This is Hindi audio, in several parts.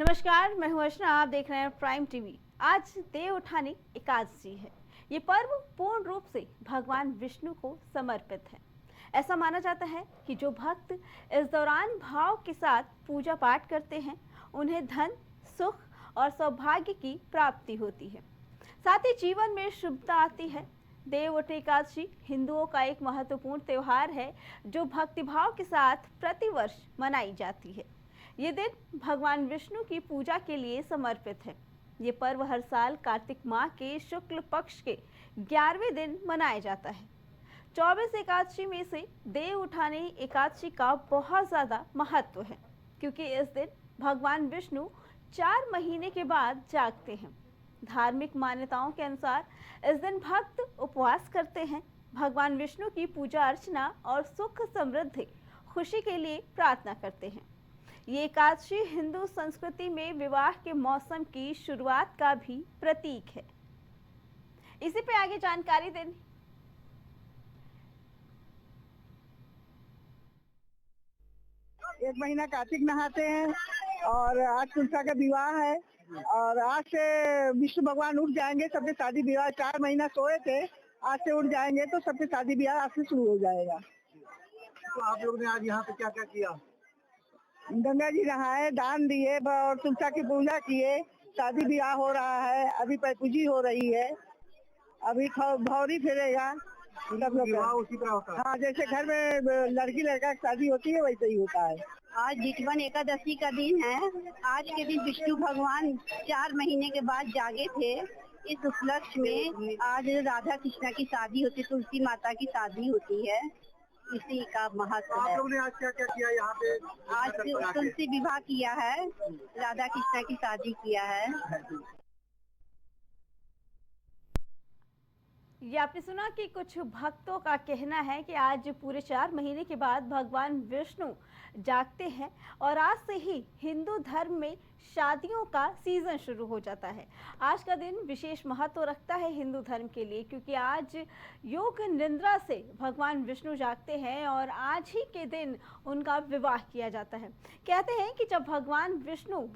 नमस्कार, मैं हूं अर्चना। आप देख रहे हैं प्राइम टीवी। आज देव उठानी एकादशी है। ये पर्व पूर्ण रूप से भगवान विष्णु को समर्पित है। ऐसा माना जाता है कि जो भक्त इस दौरान भाव के साथ पूजा पाठ करते हैं, उन्हें धन, सुख और सौभाग्य की प्राप्ति होती है। साथ ही जीवन में शुभता आती है। देव उठ एकादशी हिंदुओं का एक महत्वपूर्ण त्योहार है, जो भक्तिभाव के साथ प्रतिवर्ष मनाई जाती है। ये दिन भगवान विष्णु की पूजा के लिए समर्पित है। ये पर्व हर साल कार्तिक माह के शुक्ल पक्ष के 11वें दिन मनाया जाता है। 24 एकादशी में से देव उठानी एकादशी का बहुत ज़्यादा महत्व है, क्योंकि इस दिन भगवान विष्णु 4 महीने के बाद जागते हैं। धार्मिक मान्यताओं के अनुसार इस दिन भक्त उपवास करते हैं, भगवान विष्णु की पूजा अर्चना और सुख समृद्धि खुशी के लिए प्रार्थना करते हैं। ये एकादशी हिंदू संस्कृति में विवाह के मौसम की शुरुआत का भी प्रतीक है। इसी पे आगे जानकारी देनी। एक महीना कार्तिक नहाते हैं और आज तुलसा का विवाह है और आज से विष्णु भगवान उठ जाएंगे। सबके शादी विवाह 4 महीना सोए थे, आज से उठ जाएंगे तो सबके शादी विवाह आज से शुरू हो जाएगा। तो आप लोग ने आज यहाँ पे क्या क्या किया? गंगा जी नहाए, दान दिए और तुलसा की पूजा किए। शादी विवाह हो रहा है, अभी पैपूजी हो रही है, अभी भौरी फिरेगा। सब लोग विवाह उसी तरह होता है। हाँ, जैसे घर में लड़की लड़का की शादी होती है वैसे ही होता है। आज जितवन एकादशी का दिन है। आज के दिन विष्णु भगवान 4 महीने के बाद जागे थे। इस उपलक्ष्य में आज राधा कृष्णा की शादी होती, तुलसी माता की शादी होती है। इसी का महत्व आप है। लोग ने आज क्या क्या किया यहाँ पे? आज तुलसी विवाह किया है, राधा कृष्णा की शादी किया है। ये आपने सुना कि कुछ भक्तों का कहना है कि आज पूरे 4 महीने के बाद भगवान विष्णु जागते हैं और आज से ही हिंदू धर्म में शादियों का सीजन शुरू हो जाता है। आज का दिन विशेष महत्व रखता है हिंदू धर्म के लिए, क्योंकि आज योग निद्रा से भगवान विष्णु जागते हैं और आज ही के दिन उनका विवाह किया जाता है। कहते हैं कि जब भगवान विष्णु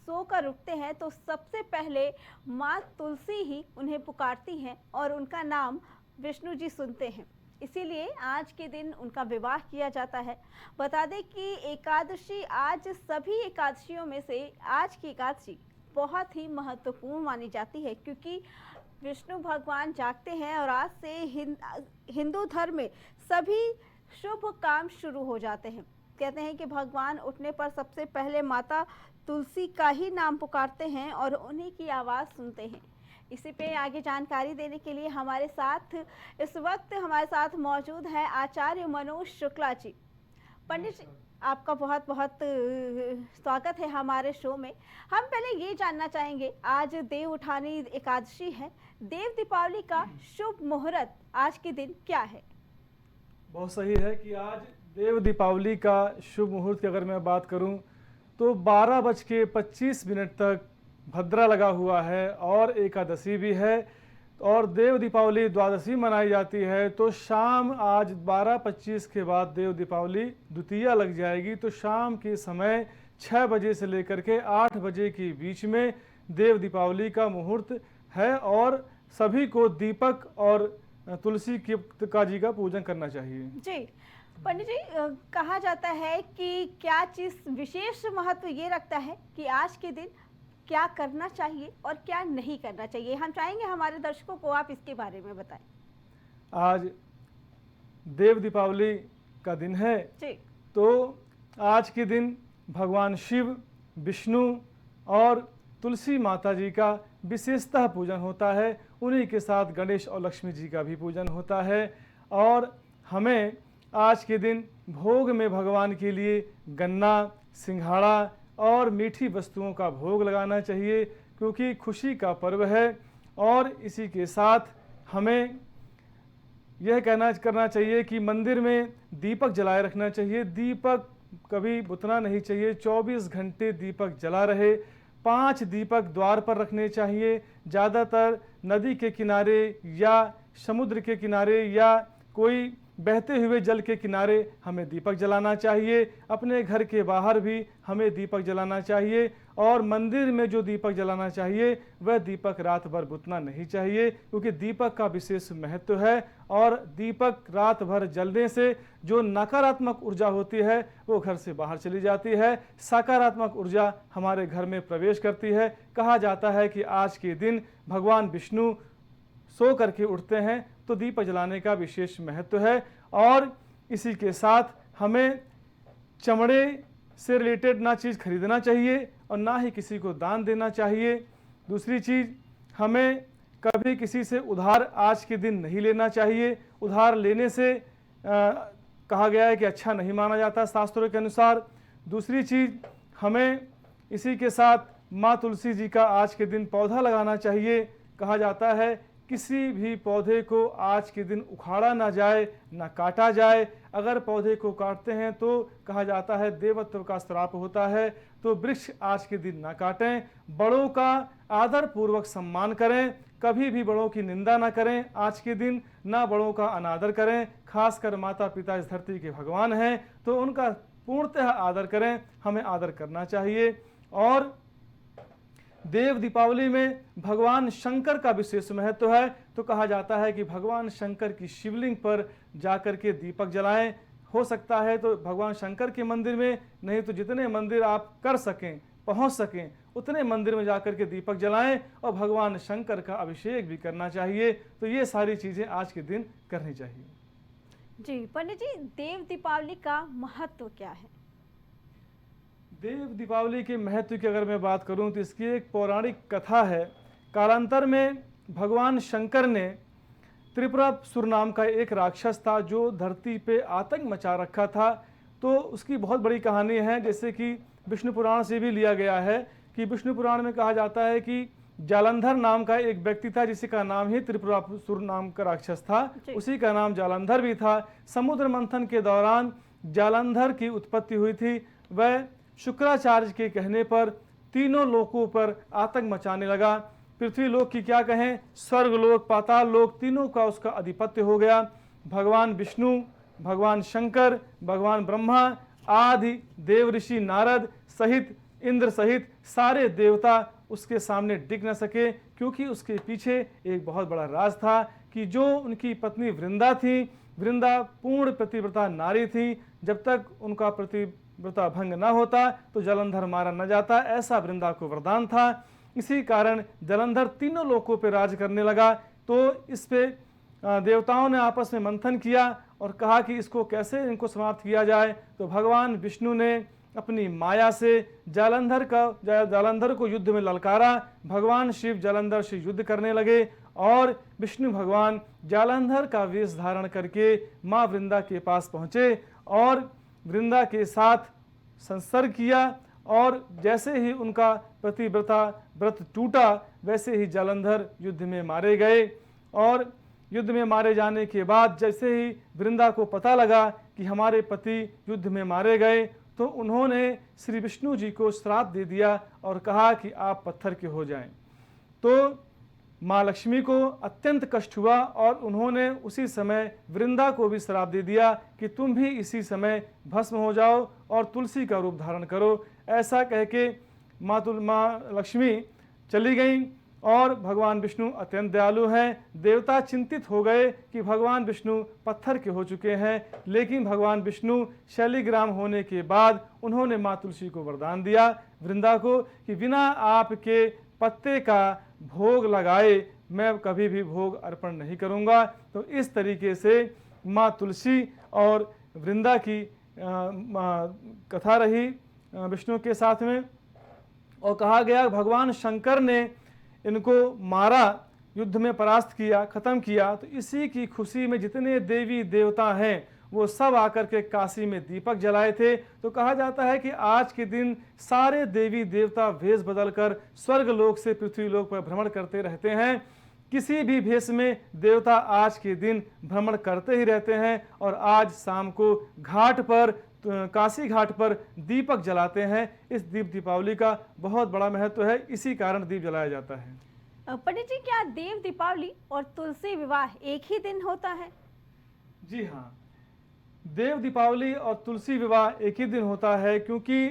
सोकर उठते हैं तो सबसे पहले माँ तुलसी ही उन्हें पुकारती हैं और उनका नाम विष्णु जी सुनते हैं। इसीलिए आज के दिन उनका विवाह किया जाता है। बता दें कि एकादशी आज सभी एकादशियों में से आज की एकादशी बहुत ही महत्वपूर्ण मानी जाती है, क्योंकि विष्णु भगवान जागते हैं और आज से हिंदू धर्म में सभी शुभ काम शुरू हो जाते हैं। कहते हैं कि भगवान उठने पर सबसे पहले माता तुलसी का ही नाम पुकारते हैं और उन्हीं की आवाज़ सुनते हैं। इसी पे आगे जानकारी देने के लिए हमारे साथ इस वक्त हमारे साथ मौजूद है आचार्य मनोज शुक्ला जी। पंडित जी, आपका बहुत बहुत स्वागत है हमारे शो में। हम पहले ये जानना चाहेंगे, आज देव उठानी एकादशी है, देव दीपावली का शुभ मुहूर्त आज के दिन क्या है? बहुत सही है कि आज देव दीपावली का शुभ मुहूर्त की अगर मैं बात करूं तो 12:25 तक भद्रा लगा हुआ है और एकादशी भी है और देव दीपावली द्वादशी मनाई जाती है। तो शाम आज 12:25 के बाद देव दीपावली द्वितीया लग जाएगी। तो शाम के समय 6 बजे से लेकर के 8 बजे के बीच में देव दीपावली का मुहूर्त है और सभी को दीपक और तुलसी का जी का पूजन करना चाहिए। जी पंडित जी, कहा जाता है कि क्या चीज़ विशेष महत्व ये रखता है कि आज के दिन क्या करना चाहिए और क्या नहीं करना चाहिए? हम चाहेंगे हमारे दर्शकों को आप इसके बारे में बताएं। आज देव दीपावली का दिन है जी। तो आज के दिन भगवान शिव, विष्णु और तुलसी माता जी का विशेषतः पूजन होता है। उन्हीं के साथ गणेश और लक्ष्मी जी का भी पूजन होता है और हमें आज के दिन भोग में भगवान के लिए गन्ना, सिंघाड़ा और मीठी वस्तुओं का भोग लगाना चाहिए, क्योंकि खुशी का पर्व है। और इसी के साथ हमें यह करना चाहिए कि मंदिर में दीपक जलाए रखना चाहिए। दीपक कभी बुतना नहीं चाहिए, 24 घंटे दीपक जला रहे। 5 दीपक द्वार पर रखने चाहिए। ज़्यादातर नदी के किनारे या समुद्र के किनारे या कोई बहते हुए जल के किनारे हमें दीपक जलाना चाहिए, अपने घर के बाहर भी हमें दीपक जलाना चाहिए, और मंदिर में जो दीपक जलाना चाहिए वह दीपक रात भर बुझना नहीं चाहिए, क्योंकि दीपक का विशेष महत्व है। और दीपक रात भर जलने से जो नकारात्मक ऊर्जा होती है वो घर से बाहर चली जाती है, सकारात्मक ऊर्जा हमारे घर में प्रवेश करती है। कहा जाता है कि आज के दिन भगवान विष्णु सो करके उठते हैं तो दीपक जलाने का विशेष महत्व है। और इसी के साथ हमें चमड़े से रिलेटेड ना चीज़ खरीदना चाहिए और ना ही किसी को दान देना चाहिए। दूसरी चीज़, हमें कभी किसी से उधार आज के दिन नहीं लेना चाहिए। उधार लेने से कहा गया है कि अच्छा नहीं माना जाता शास्त्रों के अनुसार। दूसरी चीज़, हमें इसी के साथ माँ तुलसी जी का आज के दिन पौधा लगाना चाहिए। कहा जाता है किसी भी पौधे को आज के दिन उखाड़ा ना जाए, ना काटा जाए। अगर पौधे को काटते हैं तो कहा जाता है देवत्व का श्राप होता है। तो वृक्ष आज के दिन ना काटें, बड़ों का आदर पूर्वक सम्मान करें, कभी भी बड़ों की निंदा ना करें आज के दिन, ना बड़ों का अनादर करें। खासकर माता पिता इस धरती के भगवान हैं तो उनका पूर्णतः आदर करें, हमें आदर करना चाहिए। और देव दीपावली में भगवान शंकर का विशेष महत्व है। तो कहा जाता है कि भगवान शंकर की शिवलिंग पर जाकर के दीपक जलाएं। हो सकता है तो भगवान शंकर के मंदिर में, नहीं तो जितने मंदिर आप कर सकें, पहुंच सकें, उतने मंदिर में जाकर के दीपक जलाएं और भगवान शंकर का अभिषेक भी करना चाहिए। तो ये सारी चीज़ें आज के दिन करनी चाहिए। जी पंडित जी, देव दीपावली का महत्व क्या है? देव दीपावली के महत्व की अगर मैं बात करूं तो इसकी एक पौराणिक कथा है। कालांतर में भगवान शंकर ने त्रिपुरासुर नाम का एक राक्षस था जो धरती पे आतंक मचा रखा था। तो उसकी बहुत बड़ी कहानी है, जैसे कि विष्णु पुराण से भी लिया गया है कि विष्णु पुराण में कहा जाता है कि जालंधर नाम का एक व्यक्ति था जिसका नाम ही त्रिपुरासुर नाम का राक्षस था, उसी का नाम जालंधर भी था। समुद्र मंथन के दौरान जालंधर की उत्पत्ति हुई थी। वह शुक्राचार्य के कहने पर तीनों लोकों पर आतंक मचाने लगा। पृथ्वी लोक की क्या कहें, स्वर्ग लोक, पाताल लोक, तीनों का उसका अधिपत्य हो गया। भगवान विष्णु, भगवान शंकर, भगवान ब्रह्मा आदि देव ऋषि नारद सहित, इंद्र सहित सारे देवता उसके सामने टिक न सके, क्योंकि उसके पीछे एक बहुत बड़ा राज था कि जो उनकी पत्नी वृंदा थी, वृंदा पूर्ण पतिव्रता नारी थी। जब तक उनका पतिव्रता भंग न होता तो जलंधर मारा न जाता, ऐसा वृंदा को वरदान था। इसी कारण जलंधर तीनों लोकों पर राज करने लगा। तो इस पे देवताओं ने आपस में मंथन किया और कहा कि इसको कैसे इनको समाप्त किया जाए। तो भगवान विष्णु ने अपनी माया से जालंधर को युद्ध में ललकारा। भगवान शिव जालंधर से युद्ध करने लगे और विष्णु भगवान जालंधर का वेश धारण करके माँ वृंदा के पास पहुँचे और वृंदा के साथ संसर्ग किया। और जैसे ही उनका पतिव्रता व्रत टूटा वैसे ही जालंधर युद्ध में मारे गए। और युद्ध में मारे जाने के बाद जैसे ही वृंदा को पता लगा कि हमारे पति युद्ध में मारे गए तो उन्होंने श्री विष्णु जी को श्राप दे दिया और कहा कि आप पत्थर के हो जाएं। तो माँ लक्ष्मी को अत्यंत कष्ट हुआ और उन्होंने उसी समय वृंदा को भी श्राप दे दिया कि तुम भी इसी समय भस्म हो जाओ और तुलसी का रूप धारण करो। ऐसा कह के माँ लक्ष्मी चली गईं और भगवान विष्णु अत्यंत दयालु हैं। देवता चिंतित हो गए कि भगवान विष्णु पत्थर के हो चुके हैं, लेकिन भगवान विष्णु शैलिग्राम होने के बाद उन्होंने माँ तुलसी को वरदान दिया वृंदा को कि बिना आपके पत्ते का भोग लगाए मैं कभी भी भोग अर्पण नहीं करूंगा। तो इस तरीके से माँ तुलसी और वृंदा की कथा रही विष्णु के साथ में। और कहा गया भगवान शंकर ने इनको मारा, युद्ध में परास्त किया, खत्म किया। तो इसी की खुशी में जितने देवी देवता हैं वो सब आकर के काशी में दीपक जलाए थे। तो कहा जाता है कि आज के दिन सारे देवी देवता भेष बदलकर स्वर्ग लोक से पृथ्वी लोक पर भ्रमण करते रहते हैं। किसी भी भेष में देवता आज के दिन भ्रमण करते ही रहते हैं। और आज शाम को घाट पर, काशी घाट पर दीपक जलाते हैं। इस दीपावली का बहुत बड़ा महत्व है, इसी कारण दीप जलाया जाता है। पंडित जी, क्या देव दीपावली और तुलसी विवाह एक ही दिन होता है? जी हाँ, देव दीपावली और तुलसी विवाह एक ही दिन होता है, क्योंकि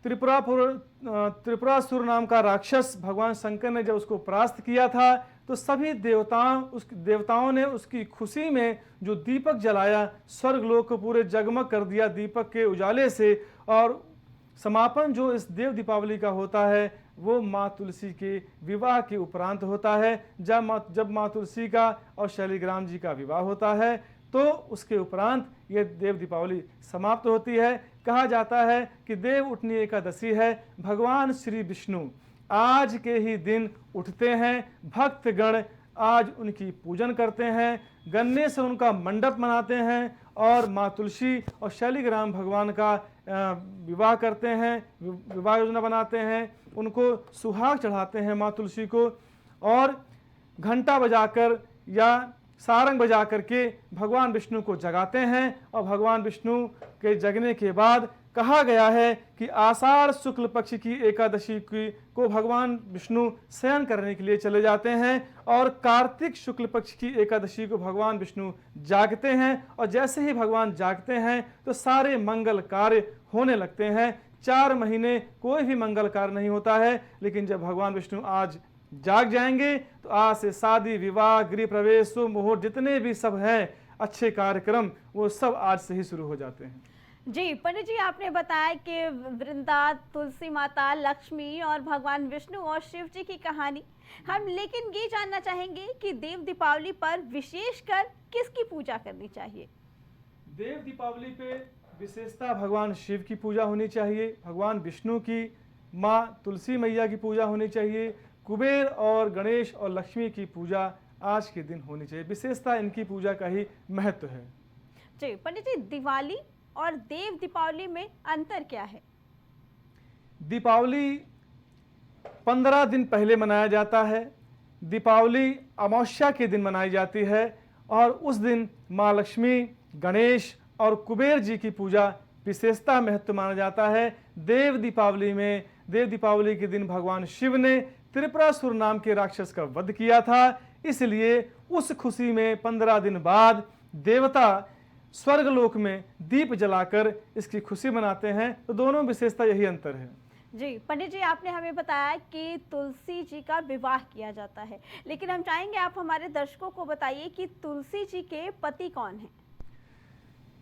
त्रिपुरासुर नाम का राक्षस भगवान शंकर ने जब उसको परास्त किया था तो सभी देवताओं ने उसकी खुशी में जो दीपक जलाया, स्वर्गलोक को पूरे जगमग कर दिया दीपक के उजाले से। और समापन जो इस देव दीपावली का होता है वो माँ तुलसी के विवाह के उपरांत होता है। जब माँ तुलसी का और शालिग्राम जी का विवाह होता है तो उसके उपरांत ये देव दीपावली समाप्त होती है। कहा जाता है कि देव उठनी एकादशी है, भगवान श्री विष्णु आज के ही दिन उठते हैं। भक्तगण आज उनकी पूजन करते हैं, गन्ने से उनका मंडप बनाते हैं और माँ तुलसी और शालिग्राम भगवान का विवाह करते हैं, विवाह योजना बनाते हैं, उनको सुहाग चढ़ाते हैं माँ तुलसी को, और घंटा बजाकर या सारंग बजा करके भगवान विष्णु को जगाते हैं। और भगवान विष्णु के जगने के बाद कहा गया है कि आषाढ़ शुक्ल पक्ष की एकादशी को भगवान विष्णु शयन करने के लिए चले जाते हैं और कार्तिक शुक्ल पक्ष की एकादशी को भगवान विष्णु जागते हैं। और जैसे ही भगवान जागते हैं तो सारे मंगल कार्य होने लगते हैं। 4 महीने कोई भी मंगल कार्य नहीं होता है, लेकिन जब भगवान विष्णु आज जाग जाएंगे तो आज से शादी, विवाह, गृह प्रवेश, शुभ मुहूर्त जितने भी सब हैं अच्छे कार्यक्रम वो सब आज से ही शुरू हो जाते हैं। जी पंडित जी, आपने बताया कि वृंदा, तुलसी माता, लक्ष्मी और भगवान विष्णु और शिव जी की कहानी। हम लेकिन ये जानना चाहेंगे कि देव दीपावली पर विशेषकर किसकी पूजा करनी चाहिए? देव दीपावली पे विशेषता भगवान शिव की पूजा होनी चाहिए, भगवान विष्णु की, माँ तुलसी मैया की पूजा होनी चाहिए, कुबेर और गणेश और लक्ष्मी की पूजा आज के दिन होनी चाहिए। विशेषता इनकी पूजा का ही महत्व है। जी पंडित जी, दिवाली और देव दीपावली में अंतर क्या है? दीपावली 15 दिन पहले मनाया जाता है। दीपावली अमावस्या के दिन मनाई जाती है और उस दिन माँ लक्ष्मी, गणेश और कुबेर जी की पूजा विशेषता महत्व माना जाता है। देव दीपावली के दिन भगवान शिव ने त्रिपुरासुर नाम के राक्षस का वध किया था, इसलिए उस खुशी में 15 दिन बाद देवता स्वर्गलोक में दीप जलाकर इसकी खुशी मनाते हैं। तो दोनों विशेषता यही अंतर है। जी पंडित जी, आपने हमें बताया कि तुलसी जी का विवाह किया जाता है, लेकिन हम चाहेंगे आप हमारे दर्शकों को बताइए कि तुलसी जी के पति कौन हैं?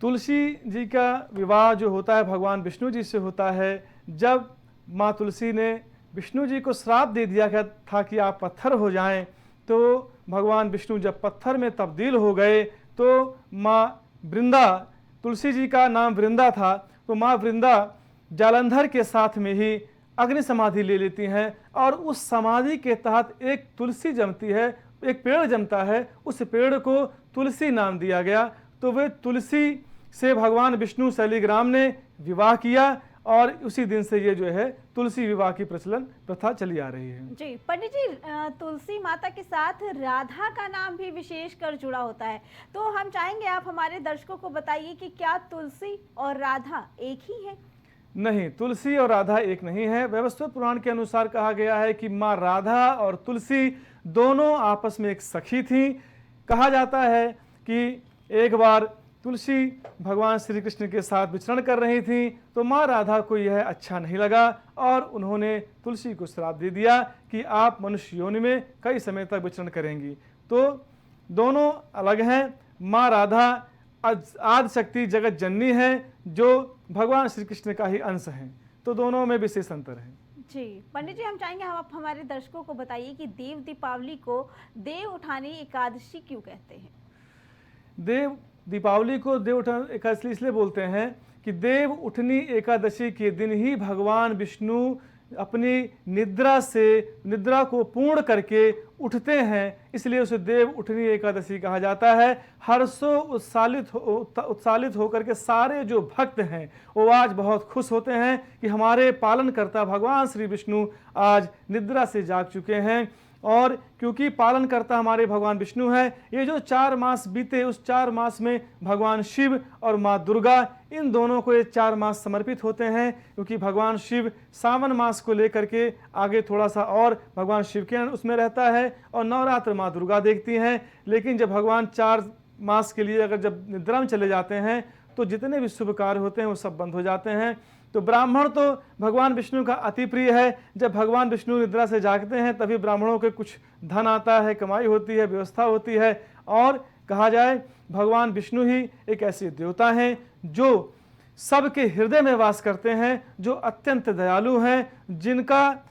तुलसी जी का विवाह जो होता है भगवान विष्णु जी से होता है। जब माँ तुलसी ने विष्णु जी को श्राप दे दिया था कि आप पत्थर हो जाएं, तो भगवान विष्णु जब पत्थर में तब्दील हो गए तो माँ वृंदा, तुलसी जी का नाम वृंदा था, तो माँ वृंदा जालंधर के साथ में ही अग्नि समाधि ले लेती हैं और उस समाधि के तहत एक तुलसी जमती है, एक पेड़ जमता है, उस पेड़ को तुलसी नाम दिया गया। तो वे तुलसी से भगवान विष्णु शालिग्राम ने विवाह किया और उसी दिन से ये जो है तुलसी विवाह की प्रथा चली आ रही है। जी पंडित जी, तुलसी माता के साथ राधा का नाम भी विशेष कर जुड़ा होता है, तो हम चाहेंगे आप हमारे दर्शकों को बताइए कि क्या तुलसी और राधा एक ही है? नहीं, तुलसी और राधा एक नहीं है। वैवस्वत पुराण के अनुसार कहा गया है कि माँ राधा और तुलसी दोनों आपस में एक सखी थी। कहा जाता है कि एक बार तुलसी भगवान श्री कृष्ण के साथ विचरण कर रही थी, तो माँ राधा को यह अच्छा नहीं लगा और उन्होंने तुलसी को श्राप दे दिया कि आप मनुष्य योनि में कई समय तक विचरण करेंगी। तो दोनों अलग हैं। माँ राधा आदि शक्ति जगत जननी है जो भगवान श्री कृष्ण का ही अंश है, तो दोनों में विशेष अंतर है। जी पंडित जी, हम चाहेंगे आप हमारे दर्शकों को बताइए कि देव दीपावली को देव उठानी एकादशी क्यों कहते हैं? देव दीपावली को देव उठानी एकादशी इसलिए बोलते हैं कि देव उठनी एकादशी के दिन ही भगवान विष्णु अपनी निद्रा को पूर्ण करके उठते हैं, इसलिए उसे देव उठनी एकादशी कहा जाता है। हर्षो उत्सालित होकर के सारे जो भक्त हैं वो आज बहुत खुश होते हैं कि हमारे पालनकर्ता भगवान श्री विष्णु आज निद्रा से जाग चुके हैं। और क्योंकि पालनकर्ता हमारे भगवान विष्णु है, ये जो 4 मास बीते उस 4 मास में भगवान शिव और माँ दुर्गा इन दोनों को ये 4 मास समर्पित होते हैं, क्योंकि भगवान शिव सावन मास को लेकर के आगे थोड़ा सा और भगवान शिव के उसमें रहता है और नवरात्र माँ दुर्गा देखती हैं। लेकिन जब भगवान 4 मास के लिए अगर जब निद्रा में चले जाते हैं तो जितने भी शुभ कार्य होते हैं वो सब बंद हो जाते हैं। तो ब्राह्मण तो भगवान विष्णु का अति प्रिय है। जब भगवान विष्णु निद्रा से जागते हैं तभी ब्राह्मणों के कुछ धन आता है, कमाई होती है, व्यवस्था होती है। और कहा जाए भगवान विष्णु ही एक ऐसे देवता हैं जो सबके हृदय में वास करते हैं, जो अत्यंत दयालु हैं, जिनका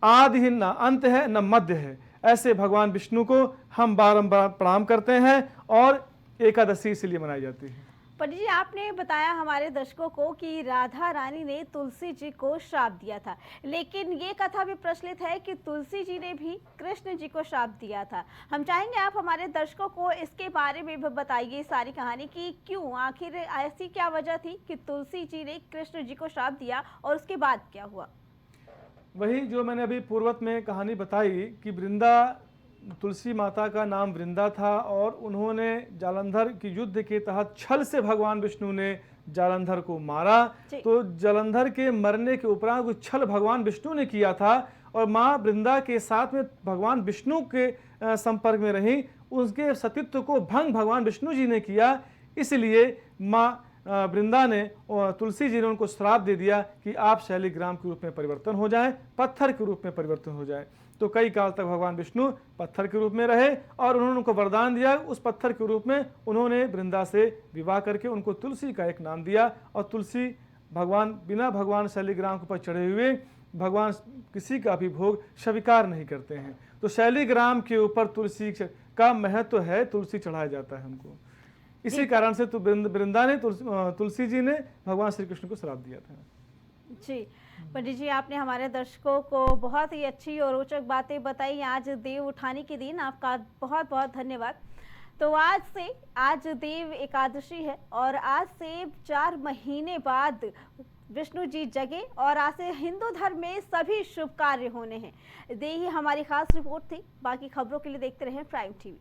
आदि ही न अंत है न मध्य है। ऐसे भगवान विष्णु को हम बारंबार प्रणाम करते हैं और एकादशी इसलिए मनाई जाती है। पंडित जी, आपने बताया हमारे दर्शकों को कि राधा रानी ने तुलसी जी को श्राप दिया था, लेकिन ये कथा भी प्रचलित है कि तुलसी जी ने भी कृष्ण जी को श्राप दिया था। हम चाहेंगे आप हमारे दर्शकों को इसके बारे में भी बताइए सारी कहानी कि क्यों, आखिर ऐसी क्या वजह थी कि तुलसी जी ने कृष्ण जी को श्राप दिया और उसके बाद क्या हुआ। वही जो मैंने अभी पूर्वत में कहानी बताई कि वृंदा, तुलसी माता का नाम वृंदा था और उन्होंने जालंधर की युद्ध के तहत छल से भगवान विष्णु ने जालंधर को मारा। तो जालंधर के मरने के उपरांत कुछ छल भगवान विष्णु ने किया था और माँ वृंदा के साथ में भगवान विष्णु के संपर्क में रही। उसके सतीत्व को भंग भगवान विष्णु जी ने किया, इसलिए माँ वृंदा ने तुलसी जी ने उनको श्राप दे दिया कि आप शैलीग्राम के रूप में परिवर्तन हो जाएं, पत्थर के रूप में परिवर्तन हो जाए। तो कई काल तक भगवान विष्णु पत्थर के रूप में रहे और उन्होंने उनको वरदान दिया। उस पत्थर के रूप में उन्होंने वृंदा से विवाह करके उनको तुलसी का एक नाम दिया। और तुलसी भगवान बिना भगवान शैलीग्राम के ऊपर चढ़े हुए भगवान किसी का भी भोग स्वीकार नहीं करते हैं। तो शैलीग्राम के ऊपर तुलसी का महत्व है, तुलसी चढ़ाया जाता है उनको। इसी कारण से तो वृंदा ने तुलसी जी ने भगवान श्री कृष्ण को श्राप दिया था। जी पंडित जी, आपने हमारे दर्शकों को बहुत ही अच्छी और रोचक बातें बताई आज देव उठानी के दिन। आपका बहुत बहुत धन्यवाद। तो आज देव एकादशी है और आज से 4 महीने बाद विष्णु जी जगे और आज से हिंदू धर्म में सभी शुभ कार्य होने हैं। यही हमारी खास रिपोर्ट थी। बाकी खबरों के लिए देखते रहें प्राइम टीवी।